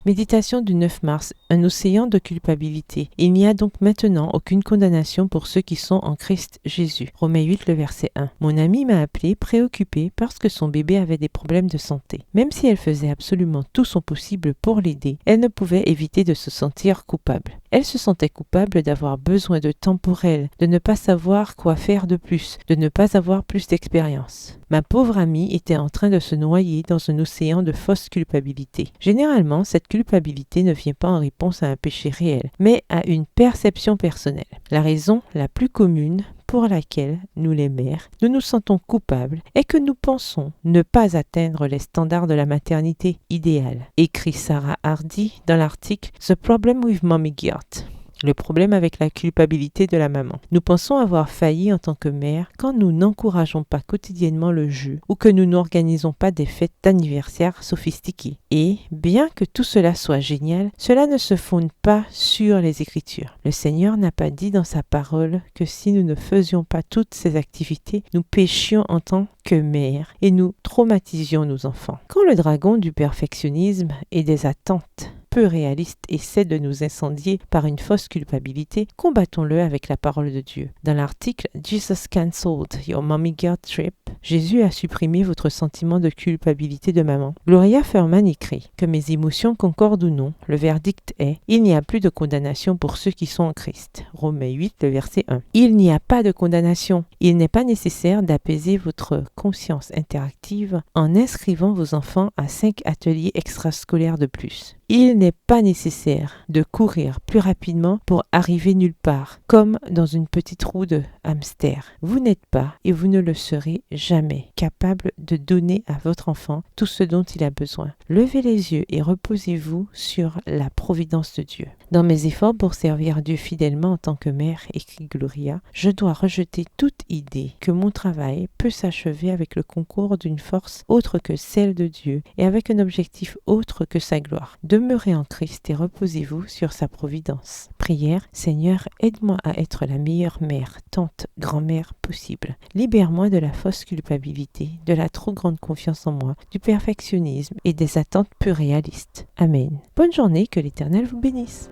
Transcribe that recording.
Méditation du 9 mars, un océan de culpabilité. Il n'y a donc maintenant aucune condamnation pour ceux qui sont en Christ Jésus. Romains 8, le verset 1. Mon amie m'a appelée préoccupée parce que son bébé avait des problèmes de santé. Même si elle faisait absolument tout son possible pour l'aider, elle ne pouvait éviter de se sentir coupable. Elle se sentait coupable d'avoir besoin de temps pour elle, de ne pas savoir quoi faire de plus, de ne pas avoir plus d'expérience. Ma pauvre amie était en train de se noyer dans un océan de fausse culpabilité. Généralement, cette culpabilité ne vient pas en réponse à un péché réel, mais à une perception personnelle. La raison la plus commune pour laquelle, nous les mères, nous nous sentons coupables est que nous pensons ne pas atteindre les standards de la maternité idéale, écrit Sarah Hardy dans l'article The Problem with Mommy Guilt. Le problème avec la culpabilité de la maman. Nous pensons avoir failli en tant que mère quand nous n'encourageons pas quotidiennement le jeu ou que nous n'organisons pas des fêtes d'anniversaire sophistiquées. Et, bien que tout cela soit génial, cela ne se fonde pas sur les Écritures. Le Seigneur n'a pas dit dans sa parole que si nous ne faisions pas toutes ces activités, nous péchions en tant que mère et nous traumatisions nos enfants. Quand le dragon du perfectionnisme et des attentes peu réaliste essaie de nous incendier par une fausse culpabilité, combattons-le avec la parole de Dieu. Dans l'article Jesus cancelled your mommy guilt trip, Jésus a supprimé votre sentiment de culpabilité de maman. Gloria Ferman écrit que mes émotions concordent ou non, le verdict est il n'y a plus de condamnation pour ceux qui sont en Christ. Romains 8, le verset 1. Il n'y a pas de condamnation. Il n'est pas nécessaire d'apaiser votre conscience interactive en inscrivant vos enfants à 5 ateliers extrascolaires de plus. Il n'est pas nécessaire de courir plus rapidement pour arriver nulle part, comme dans une petite roue de hamster. Vous n'êtes pas, et vous ne le serez jamais, capable de donner à votre enfant tout ce dont il a besoin. Levez les yeux et reposez-vous sur la providence de Dieu. Dans mes efforts pour servir Dieu fidèlement en tant que mère, écrit Gloria, je dois rejeter toute idée que mon travail peut s'achever avec le concours d'une force autre que celle de Dieu et avec un objectif autre que sa gloire. Demeurez en Christ et reposez-vous sur sa providence. Prière, Seigneur, aide-moi à être la meilleure mère, tante, grand-mère possible. Libère-moi de la fausse culpabilité, de la trop grande confiance en moi, du perfectionnisme et des attentes peu réalistes. Amen. Bonne journée, que l'Éternel vous bénisse.